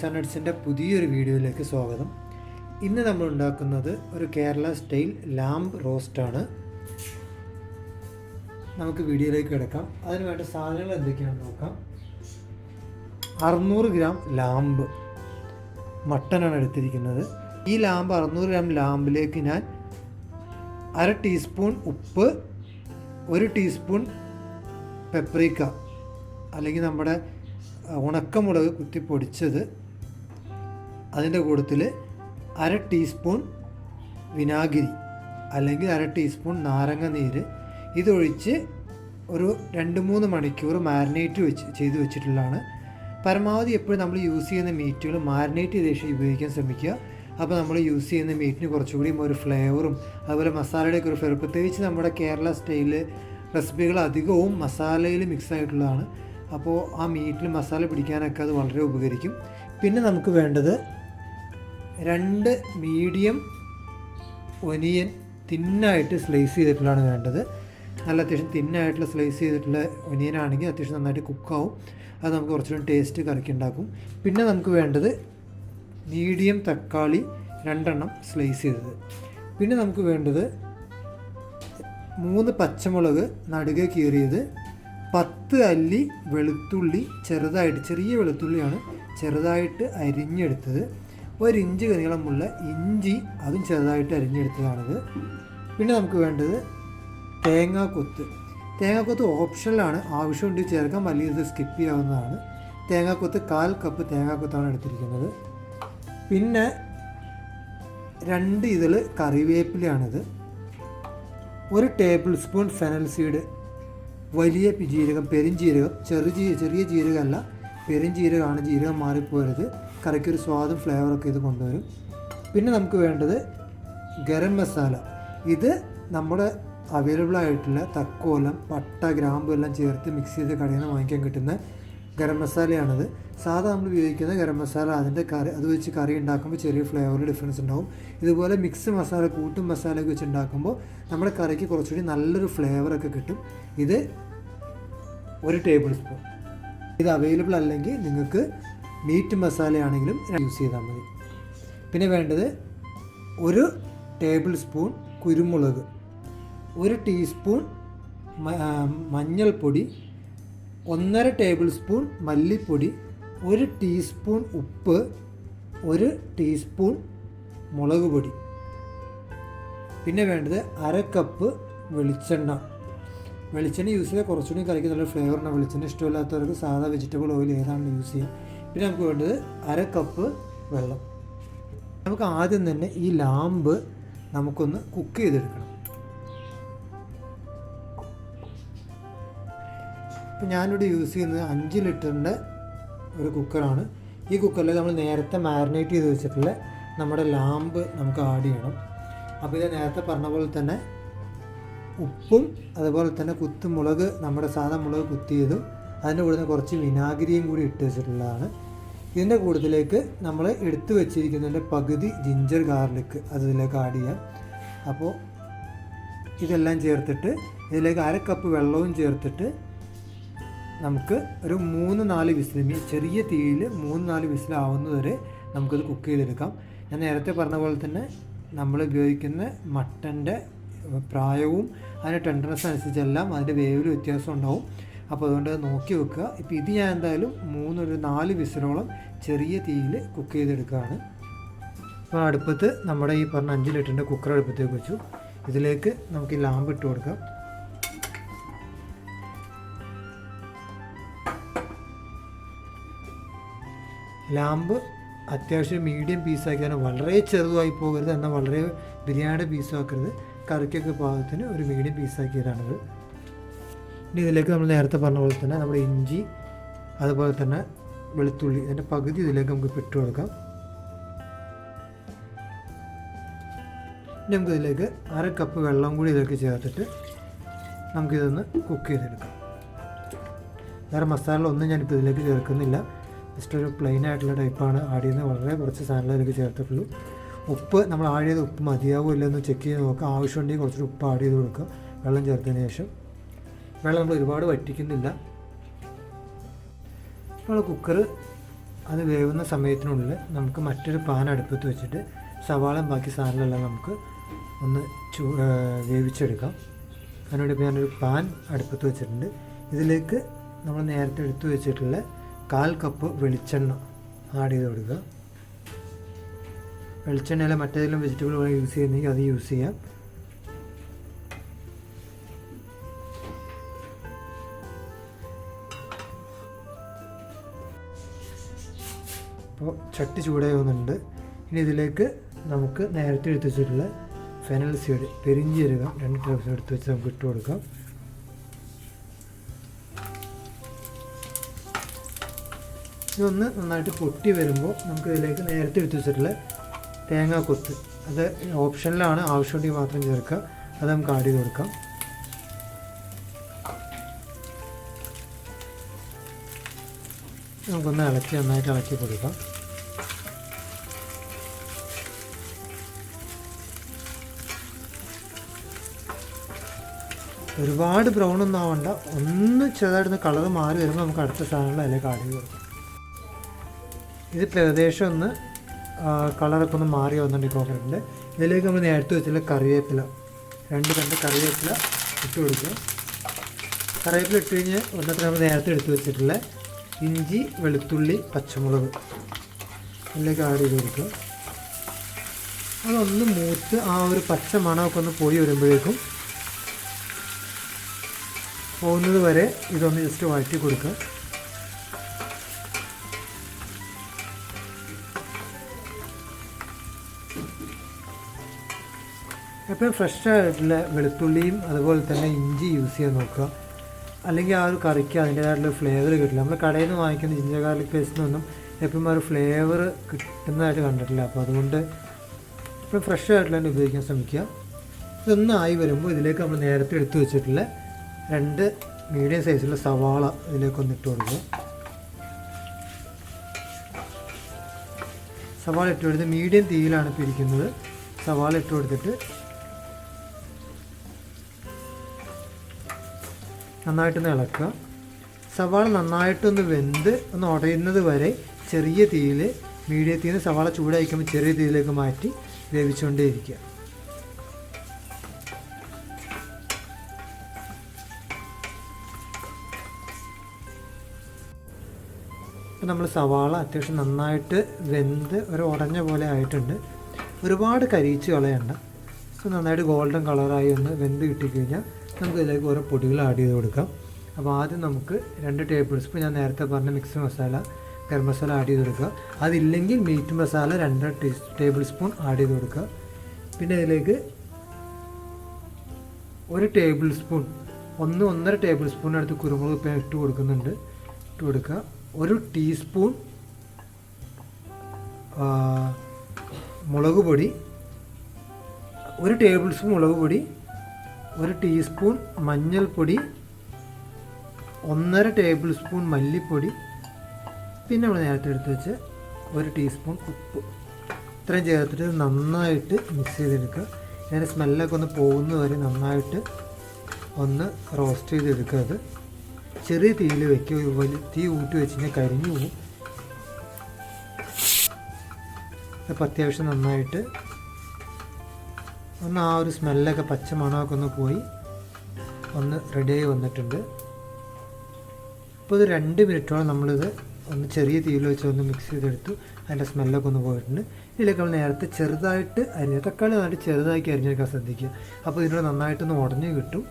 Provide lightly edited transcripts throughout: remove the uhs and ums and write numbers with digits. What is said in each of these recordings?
പൈസ നട്ട്സിൻ്റെ പുതിയൊരു വീഡിയോയിലേക്ക് സ്വാഗതം. ഇന്ന് നമ്മൾ ഉണ്ടാക്കുന്നത് ഒരു കേരള സ്റ്റൈൽ ലാംബ് റോസ്റ്റാണ്. നമുക്ക് വീഡിയോയിലേക്ക് കിടക്കാം. അതിന് വേണ്ട സാധനങ്ങൾ എന്തൊക്കെയാണെന്ന് നോക്കാം. 600 ഗ്രാം ലാംബ് മട്ടനാണ് എടുത്തിരിക്കുന്നത്. ഈ 600 ഗ്രാം ലാംബിലേക്ക് ഞാൻ 1/2 ടീസ്പൂൺ ഉപ്പ്, 1 ടീസ്പൂൺ പെപ്രിക്ക അല്ലെങ്കിൽ നമ്മുടെ ഉണക്കമുളക് കുത്തി പൊടിച്ചത്, അതിൻ്റെ കൂട്ടത്തിൽ 1/2 ടീസ്പൂൺ വിനാഗിരി അല്ലെങ്കിൽ 1/2 ടീസ്പൂൺ നാരങ്ങ നീര് ഇതൊഴിച്ച് ഒരു 2-3 മണിക്കൂർ മാരിനേറ്റ് ചെയ്ത് വെച്ചിട്ടുള്ളതാണ്. പരമാവധി എപ്പോഴും നമ്മൾ യൂസ് ചെയ്യുന്ന മീറ്റുകൾ മാരിനേറ്റ് ചെയ്ത ശേഷം ഉപയോഗിക്കാൻ ശ്രമിക്കുക. അപ്പോൾ നമ്മൾ യൂസ് ചെയ്യുന്ന മീറ്റിന് കുറച്ചുകൂടിയും ഒരു ഫ്ലേവറും അതുപോലെ മസാലയുടെയൊക്കെ ഒരു ഫ്ലേവർ, പ്രത്യേകിച്ച് നമ്മുടെ കേരള സ്റ്റൈലിൽ റെസിപ്പികൾ അധികവും മസാലയിൽ മിക്സ് ആയിട്ടുള്ളതാണ്. അപ്പോൾ ആ മീറ്റിൽ മസാല പിടിക്കാനൊക്കെ അത് വളരെ ഉപകരിക്കും. പിന്നെ നമുക്ക് വേണ്ടത് 2 മീഡിയം ഒനിയൻ തിന്നായിട്ട് സ്ലൈസ് ചെയ്തിട്ടുള്ളതാണ് വേണ്ടത്. നല്ല അത്യാവശ്യം തിന്നായിട്ടുള്ള സ്ലൈസ് ചെയ്തിട്ടുള്ള ഒനിയൻ ആണെങ്കിൽ അത്യാവശ്യം നന്നായിട്ട് കുക്കാവും. അത് നമുക്ക് കുറച്ചുകൂടി ടേസ്റ്റ് കറിക്കുണ്ടാക്കും. പിന്നെ നമുക്ക് വേണ്ടത് മീഡിയം തക്കാളി 2 സ്ലൈസ് ചെയ്തത്. പിന്നെ നമുക്ക് വേണ്ടത് 3 പച്ചമുളക് നടുകെ കീറിയത്, 10 അല്ലി വെളുത്തുള്ളി ചെറുതായിട്ട്, ചെറിയ വെളുത്തുള്ളിയാണ് ചെറുതായിട്ട് അരിഞ്ഞെടുത്തത്, 1 ഇഞ്ച് നീളമുള്ള ഇഞ്ചി അതും ചെറുതായിട്ട് അരിഞ്ഞെടുത്തതാണിത്. പിന്നെ നമുക്ക് വേണ്ടത് തേങ്ങാക്കൊത്ത് ഓപ്ഷനിലാണ്, ആവശ്യമുണ്ടെങ്കിൽ ചേർക്കാം, അല്ലെങ്കിൽ ഇത് സ്കിപ്പ് ചെയ്യാവുന്നതാണ്. തേങ്ങാക്കൊത്ത് 1/4 കപ്പ് തേങ്ങാക്കൊത്താണ് എടുത്തിരിക്കുന്നത്. പിന്നെ 2 ഇതൾ കറിവേപ്പിലയാണിത്, 1 ടേബിൾ സ്പൂൺ ഫെനൽ സീഡ്, വലിയ ജീരകം, പെരുംജീരകം, ചെറിയ ജീരകമല്ല പെരുംജീരകമാണ്, ജീരകം മാറിപ്പോരുത്, കറിക്കൊരു സ്വാദും ഫ്ലേവറൊക്കെ ഇത് കൊണ്ടുവരും. പിന്നെ നമുക്ക് വേണ്ടത് ഗരം മസാല. ഇത് നമ്മുടെ അവൈലബിൾ ആയിട്ടുള്ള തക്കോലം, പട്ട, ഗ്രാമ്പു എല്ലാം ചേർത്ത് മിക്സ് ചെയ്ത് കടയിൽ നിന്ന് വാങ്ങിക്കാൻ കിട്ടുന്ന ഗരം മസാലയാണിത്. സാധാ നമ്മൾ ഉപയോഗിക്കുന്ന ഗരം മസാല, അതിൻ്റെ അത് വെച്ച് കറി ഉണ്ടാക്കുമ്പോൾ ചെറിയ ഫ്ലേവറിൽ ഡിഫറൻസ് ഉണ്ടാവും. ഇതുപോലെ മിക്സ് മസാല, കൂട്ടും മസാലയൊക്കെ വെച്ച് ഉണ്ടാക്കുമ്പോൾ നമ്മുടെ കറിക്ക് കുറച്ചുകൂടി നല്ലൊരു ഫ്ലേവറൊക്കെ കിട്ടും. ഇത് 1 ടേബിൾ സ്പൂൺ. ഇത് അവൈലബിൾ അല്ലെങ്കിൽ നിങ്ങൾക്ക് മീറ്റ് മസാലയാണെങ്കിലും യൂസ് ചെയ്താൽ മതി. പിന്നെ വേണ്ടത് 1 ടേബിൾ സ്പൂൺ കുരുമുളക്, 1 ടീസ്പൂൺ മഞ്ഞൾപ്പൊടി, 1/2 ടേബിൾ സ്പൂൺ മല്ലിപ്പൊടി, 1 ടീസ്പൂൺ ഉപ്പ്, 1 ടീസ്പൂൺ മുളക് പൊടി. പിന്നെ വേണ്ടത് 1/2 കപ്പ് വെളിച്ചെണ്ണ യൂസ് ചെയ്താൽ കുറച്ചുകൂടി കറിക്ക് നല്ല ഫ്ലേവറിന്. വെളിച്ചെണ്ണ ഇഷ്ടമില്ലാത്തവർക്ക് സാധാ വെജിറ്റബിൾ ഓയിൽ ഏതാണ് യൂസ് ചെയ്യുക. പിന്നെ നമുക്ക് വേണ്ടത് 1/2 കപ്പ് വെള്ളം. നമുക്ക് ആദ്യം തന്നെ ഈ ലാംബ് നമുക്കൊന്ന് കുക്ക് ചെയ്തെടുക്കണം. ഇപ്പം ഞാനിവിടെ യൂസ് ചെയ്യുന്നത് 5 ലിറ്ററിൻ്റെ ഒരു കുക്കറാണ്. ഈ കുക്കറിൽ നമ്മൾ നേരത്തെ മാരിനേറ്റ് ചെയ്ത് വെച്ചിട്ടുള്ള നമ്മുടെ ലാംബ് നമുക്ക് ആഡ് ചെയ്യണം. അപ്പോൾ ഇത് നേരത്തെ പറഞ്ഞ പോലെ തന്നെ ഉപ്പും അതുപോലെ തന്നെ കുത്തുമുളക്, നമ്മുടെ സാധാ മുളക് കുത്തിയതും, അതിൻ്റെ കൂടെ കുറച്ച് വിനാഗിരിയും കൂടി ഇട്ട് വെച്ചിട്ടുള്ളതാണ്. ഇതിൻ്റെ കൂടുതലേക്ക് നമ്മൾ എടുത്തു വെച്ചിരിക്കുന്നതിൻ്റെ പകുതി ജിഞ്ചർ ഗാർലിക് അതിലേക്ക് ആഡ് ചെയ്യാം. അപ്പോൾ ഇതെല്ലാം ചേർത്തിട്ട് ഇതിലേക്ക് 1/2 കപ്പ് വെള്ളവും ചേർത്തിട്ട് നമുക്ക് ഒരു 3-4 വിസിൽ, ചെറിയ തീയിൽ 3-4 വിസിലാവുന്നതുവരെ നമുക്കത് കുക്ക് ചെയ്തെടുക്കാം. ഞാൻ നേരത്തെ പറഞ്ഞ പോലെ തന്നെ നമ്മൾ ഉപയോഗിക്കുന്ന മട്ടൻ്റെ പ്രായവും അതിൻ്റെ ടെൻഡർനെസ് അനുസരിച്ചെല്ലാം അതിൻ്റെ വേവിൽ വ്യത്യാസം ഉണ്ടാവും. അപ്പോൾ അതുകൊണ്ട് അത് നോക്കി വെക്കുക. ഇപ്പോൾ ഇത് ഞാൻ എന്തായാലും 4 വിസിലോളം ചെറിയ തീയിൽ കുക്ക് ചെയ്തെടുക്കുകയാണ്. അപ്പോൾ അടുപ്പത്ത് നമ്മുടെ ഈ പറഞ്ഞ 5 ലിറ്ററിൻ്റെ കുക്കർ അടുപ്പത്തേക്ക് വെച്ചു. ഇതിലേക്ക് നമുക്ക് ഈ ലാംബ് ഇട്ട് കൊടുക്കാം. ലാംബ് അത്യാവശ്യം മീഡിയം പീസാക്കിയാണ്, വളരെ ചെറുതായി പോകരുത്, എന്നാൽ വളരെ ബിരിയാണിയുടെ പീസാക്കരുത്. കറിക്കൊക്കെ പാകത്തിന് ഒരു മീഡിയം പീസാക്കിയതാണിത്. ഇനി ഇതിലേക്ക് നമ്മൾ നേരത്തെ പറഞ്ഞ പോലെ തന്നെ നമ്മുടെ ഇഞ്ചി അതുപോലെ തന്നെ വെളുത്തുള്ളി അതിൻ്റെ പകുതി ഇതിലേക്ക് നമുക്ക് ഇട്ട് കൊടുക്കാം. ഇനി നമുക്കിതിലേക്ക് 1/2 കപ്പ് വെള്ളം കൂടി ഇതിലേക്ക് ചേർത്തിട്ട് നമുക്കിതൊന്ന് കുക്ക് ചെയ്തെടുക്കാം. വേറെ മസാല ഒന്നും ഞാനിപ്പോൾ ഇതിലേക്ക് ചേർക്കുന്നില്ല. ജസ്റ്റ് ഒരു പ്ലെയിൻ ആയിട്ടുള്ള ടൈപ്പാണ് ആഡ് ചെയ്യുന്നത്. വളരെ കുറച്ച് സാധനങ്ങളിലേക്ക് ചേർത്തിട്ടുള്ളൂ. ഉപ്പ് നമ്മൾ ആഡ് ചെയ്ത ഉപ്പ് മതിയാവില്ല എന്ന് ചെക്ക് ചെയ്ത് നോക്കുക. ആവശ്യമുണ്ടെങ്കിൽ കുറച്ചൊരു ഉപ്പ് ആഡ് ചെയ്ത് കൊടുക്കുക വെള്ളം ചേർത്തതിന് ശേഷം. വെള്ളം നമ്മൾ ഒരുപാട് വറ്റിക്കുന്നില്ല. നമ്മൾ കുക്കർ അത് വേവുന്ന സമയത്തിനുള്ളിൽ നമുക്ക് മറ്റൊരു പാൻ അടുപ്പത്ത് വെച്ചിട്ട് സവാളയും ബാക്കി സാധനങ്ങളെല്ലാം നമുക്ക് ഒന്ന് വേവിച്ചെടുക്കാം. അതിനുവേണ്ടി ഇപ്പോൾ ഞാനൊരു പാൻ അടുപ്പത്ത് വെച്ചിട്ടുണ്ട്. ഇതിലേക്ക് നമ്മൾ നേരത്തെ എടുത്തു വെച്ചിട്ടുള്ള 1/4 കപ്പ് വെളിച്ചെണ്ണ ആഡ് ചെയ്ത് കൊടുക്കുക. വെളിച്ചെണ്ണയിൽ മറ്റേതെങ്കിലും വെജിറ്റബിൾ യൂസ് ചെയ്യുന്നെങ്കിൽ അത് യൂസ് ചെയ്യാം. അപ്പോൾ ചട്ടി ചൂടായി വന്നിട്ടുണ്ട്. ഇനി ഇതിലേക്ക് നമുക്ക് നേരത്തെ എടുത്ത് വെച്ചിട്ടുള്ള ഫെനൽ സീഡ്, പെരിഞ്ചീരകം 2 ടേബിൾ സ്പൂൺ എടുത്ത് വെച്ച് നമുക്ക് ഇട്ട് കൊടുക്കാം. ഇതൊന്ന് നന്നായിട്ട് പൊട്ടി വരുമ്പോൾ നമുക്ക് ഇതിലേക്ക് നേരത്തെ എടുത്ത് വെച്ചിട്ടുള്ള തേങ്ങാക്കൊത്ത്, അത് ഓപ്ഷനിലാണ്, ആവശ്യമുണ്ടെങ്കിൽ മാത്രം ചേർക്കുക. അത് നമുക്ക് ആഡ് ചെയ്ത് കൊടുക്കാം. നമുക്കൊന്ന് നന്നായിട്ട് ഇളക്കി കൊടുക്കാം. ഒരുപാട് ബ്രൗൺ ഒന്നും ആവണ്ട, ഒന്ന് ചെറുതായിട്ടൊന്ന് കളർ മാറി വരുമ്പോൾ നമുക്ക് അടുത്ത സാധനങ്ങൾ അതിലേക്ക് ആഡ് ചെയ്ത് കൊടുക്കാം. ഇതിപ്പോൾ ഏകദേശം ഒന്ന് കളറൊക്കെ ഒന്ന് മാറി വന്നിട്ടുണ്ട് ഈ കോക്കനട്ടിൻ്റെ. ഇതിലേക്ക് നമ്മൾ നേരത്തെ വെച്ചുള്ള കറിവേപ്പില, 2 കറിവേപ്പില ഇട്ട് കൊടുക്കുക. കറിവേപ്പില ഇട്ട് കഴിഞ്ഞ് ഒന്നത്തിൽ നമ്മൾ നേരത്തെ എടുത്ത് വെച്ചിട്ടുള്ള ഇഞ്ചി, വെളുത്തുള്ളി, പച്ചമുളക് ഇതിലേക്ക് ആഡ് ചെയ്ത് കൊടുക്കുക. അതൊന്ന് മൂത്ത് ആ ഒരു പച്ച മണമൊക്കെ ഒന്ന് പോയി വരുമ്പോഴേക്കും പോകുന്നത് വരെ ഇതൊന്ന് ജസ്റ്റ് വഴറ്റി കൊടുക്കുക. എപ്പോഴും ഫ്രഷ് ആയിട്ടുള്ള വെളുത്തുള്ളിയും അതുപോലെ തന്നെ ഇഞ്ചി യൂസ് ചെയ്യാൻ നോക്കുക. അല്ലെങ്കിൽ ആ ഒരു കറിക്ക് അതിൻ്റേതായിട്ടുള്ള ഫ്ലേവർ കിട്ടില്ല. നമ്മൾ കടയിൽ നിന്ന് വാങ്ങിക്കുന്ന ജിഞ്ചർ ഗാർലിക് പേസ്റ്റിനൊന്നും എപ്പോഴും ആ ഒരു ഫ്ലേവർ കിട്ടുന്നതായിട്ട് കണ്ടിട്ടില്ല. അപ്പോൾ അതുകൊണ്ട് എപ്പോഴും ഫ്രഷ് ആയിട്ടുള്ള തന്നെ ഉപയോഗിക്കാൻ ശ്രമിക്കുക. ഇതൊന്നായി വരുമ്പോൾ ഇതിലേക്ക് നമ്മൾ നേരത്തെ എടുത്തു വെച്ചിട്ടുള്ള 2 മീഡിയം സൈസുള്ള സവാള ഇതിലേക്കൊന്ന് ഇട്ട് കൊടുക്കുക. സവാള ഇട്ട് കൊടുത്ത് മീഡിയം തീയിലാണ് ഇപ്പോൾ ഇരിക്കുന്നത്. സവാള ഇട്ട് കൊടുത്തിട്ട് നന്നായിട്ടൊന്ന് ഇളക്കുക. സവാള നന്നായിട്ടൊന്ന് വെന്ത് ഒന്ന് ഉടയുന്നത് വരെ ചെറിയ തീയിൽ, മീഡിയം തീയിൽ നിന്ന് സവാള ചൂടായിരിക്കുമ്പോൾ ചെറിയ തീയിലേക്ക് മാറ്റി വേവിച്ചുകൊണ്ടേയിരിക്കുക. ഇപ്പോൾ നമ്മൾ സവാള അത്യാവശ്യം നന്നായിട്ട് വെന്ത് ഒരു ഉടഞ്ഞ പോലെ ആയിട്ടുണ്ട്. ഒരുപാട് കരിയിച്ച് കളയണ്ട. സോ നന്നായിട്ട് ഗോൾഡൻ കളറായി ഒന്ന് വെന്ത് കിട്ടിക്കഴിഞ്ഞാൽ നമുക്ക് ഇതിലേക്ക് ഓരോ പൊടികൾ ആഡ് ചെയ്ത് കൊടുക്കാം. അപ്പോൾ ആദ്യം നമുക്ക് 2 ടേബിൾ സ്പൂൺ ഞാൻ നേരത്തെ പറഞ്ഞ മിക്സ് മസാല, ഗരം മസാല ആഡ് ചെയ്ത് കൊടുക്കുക. അതില്ലെങ്കിൽ meat masala 2 tablespoon add ചെയ്ത് കൊടുക്കുക. പിന്നെ ഇതിലേക്ക് 1 ടേബിൾ സ്പൂൺ, 1-1.5 ടേബിൾ സ്പൂൺ അടുത്ത് കുരുമുളക് ഇപ്പം ഇട്ട് കൊടുക്കുക. 1 ടീസ്പൂൺ മുളക് പൊടി, 1 ടേബിൾ സ്പൂൺ മുളക് പൊടി, 1 ടീസ്പൂൺ മഞ്ഞൾപ്പൊടി, 1.5 ടേബിൾ സ്പൂൺ മല്ലിപ്പൊടി, പിന്നെ നമ്മൾ നേരത്തെ എടുത്ത് വെച്ച് 1 ടീസ്പൂൺ ഉപ്പ്. ഇത്രയും ചേർത്തിട്ട് നന്നായിട്ട് മിക്സ് ചെയ്തെടുക്കുക. അതിൻ്റെ സ്മെല്ലൊക്കെ ഒന്ന് പോകുന്നത് വരെ നന്നായിട്ട് ഒന്ന് റോസ്റ്റ് ചെയ്തെടുക്കുക. അത് ചെറിയ തീയിൽ വയ്ക്കുക. വലിയ തീ ഊട്ടി വെച്ച് കഴിഞ്ഞാൽ കരിഞ്ഞു പോകും. അപ്പോൾ അത്യാവശ്യം നന്നായിട്ട് ഒന്ന് ആ ഒരു സ്മെല്ലൊക്കെ, പച്ച മണമൊക്കെ ഒന്ന് പോയി ഒന്ന് റെഡിയായി വന്നിട്ടുണ്ട്. ഇപ്പോൾ ഇത് 2 മിനിറ്റോളം നമ്മളിത് ഒന്ന് ചെറിയ തീയിൽ വെച്ച് ഒന്ന് മിക്സ് ചെയ്തെടുത്തു. അതിൻ്റെ സ്മെല്ലൊക്കെ ഒന്ന് പോയിട്ടുണ്ട്. ഇതിലേക്ക് നമ്മൾ നേരത്തെ ചെറുതായിട്ട് അരിഞ്ഞ തക്കാളി നന്നായിട്ട് ചെറുതാക്കി അരിഞ്ഞെടുക്കാൻ ശ്രദ്ധിക്കുക. അപ്പോൾ ഇതിലൂടെ നന്നായിട്ടൊന്ന് ഉടഞ്ഞ് കിട്ടും.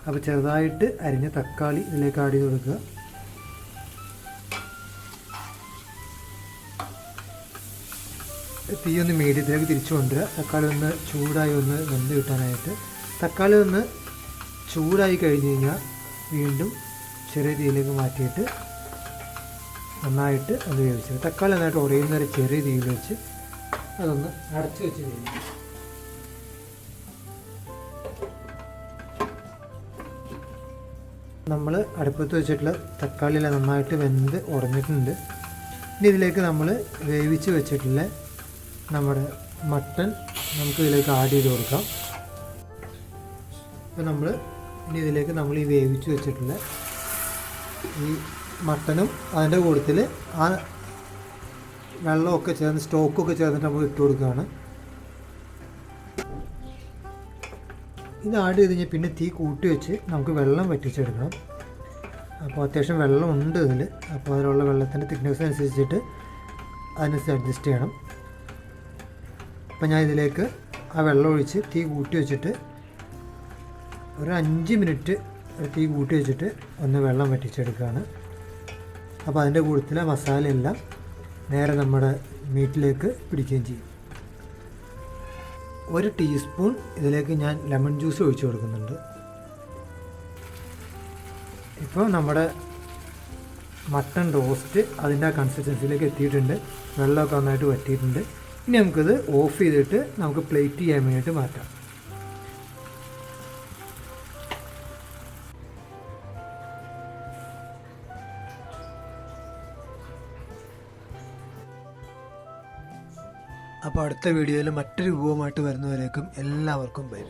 അപ്പോൾ ചെറുതായിട്ട് അരിഞ്ഞ തക്കാളി ഇതിലേക്ക് ആഡ് ചെയ്ത് കൊടുക്കുക. തീ ഒന്ന് മീഡിയത്തിലേക്ക് തിരിച്ചു കൊണ്ടുവരിക. തക്കാളി ഒന്ന് ചൂടായി ഒന്ന് വെന്ത് കിട്ടാനായിട്ട്. തക്കാളി ഒന്ന് ചൂടായി കഴിഞ്ഞ് കഴിഞ്ഞാൽ വീണ്ടും ചെറിയ തീയിലേക്ക് മാറ്റിയിട്ട് നന്നായിട്ട് അത് വേവിച്ചത്. തക്കാളി നന്നായിട്ട് ഉടയുന്ന വരെ ചെറിയ തീയിൽ വെച്ച് അതൊന്ന് അടച്ച് വെച്ച് വേവിക്കും. നമ്മൾ അടുപ്പത്ത് വെച്ചിട്ടുള്ള തക്കാളിയെല്ലാം നന്നായിട്ട് വെന്ത് ഉടഞ്ഞിട്ടുണ്ട്. ഇനി ഇതിലേക്ക് നമ്മൾ വേവിച്ച് വെച്ചിട്ടുള്ള നമ്മുടെ മട്ടൺ നമുക്ക് ഇതിലേക്ക് ആഡ് ചെയ്ത് കൊടുക്കാം. അപ്പോൾ ഇനി ഇതിലേക്ക് നമ്മൾ ഈ വേവിച്ച് വെച്ചിട്ടുള്ള ഈ മട്ടനും അതിൻ്റെ കൂട്ടത്തിൽ ആ വെള്ളമൊക്കെ ചേർന്ന് സ്റ്റോക്കൊക്കെ ചേർന്നിട്ട് നമ്മൾ ഇട്ട് കൊടുക്കുകയാണ്. ഇത് ആഡ് ചെയ്ത് കഴിഞ്ഞാൽ പിന്നെ തീ കൂട്ടി വെച്ച് നമുക്ക് വെള്ളം വറ്റിച്ചെടുക്കണം. അപ്പോൾ അത്യാവശ്യം വെള്ളം ഉണ്ട് ഇതിൽ. അപ്പോൾ അതിലുള്ള വെള്ളത്തിൻ്റെ തിക്നെസ് അനുസരിച്ചിട്ട് അതിനനുസരിച്ച് അഡ്ജസ്റ്റ് ചെയ്യണം. അപ്പോൾ ഞാൻ ഇതിലേക്ക് ആ വെള്ളം ഒഴിച്ച് തീ കൂട്ടി വെച്ചിട്ട് ഒരു 5 മിനിറ്റ് തീ കൂട്ടി വെച്ചിട്ട് ഒന്ന് വെള്ളം വറ്റിച്ചെടുക്കുകയാണ്. അപ്പോൾ അതിൻ്റെ കൂട്ടത്തിലെ മസാലയെല്ലാം നേരെ നമ്മുടെ മീറ്റിലേക്ക് പിടിക്കുകയും ചെയ്യും. 1 ടീസ്പൂൺ ഇതിലേക്ക് ഞാൻ ലെമൺ ജ്യൂസ് ഒഴിച്ച് കൊടുക്കുന്നുണ്ട്. ഇപ്പോൾ നമ്മുടെ മട്ടൺ റോസ്റ്റ് അതിൻ്റെ ആ കൺസിസ്റ്റൻസിയിലേക്ക് എത്തിയിട്ടുണ്ട്. വെള്ളമൊക്കെ നന്നായിട്ട് വറ്റിയിട്ടുണ്ട്. ഇനി നമുക്കിത് ഓഫ് ചെയ്തിട്ട് നമുക്ക് പ്ലേറ്റ് ചെയ്യാൻ വേണ്ടിയിട്ട് മാറ്റാം. അപ്പോൾ അടുത്ത വീഡിയോയിൽ മറ്റൊരു വിഭവമായിട്ട് വരുന്നവരേക്കും എല്ലാവർക്കും ബൈ.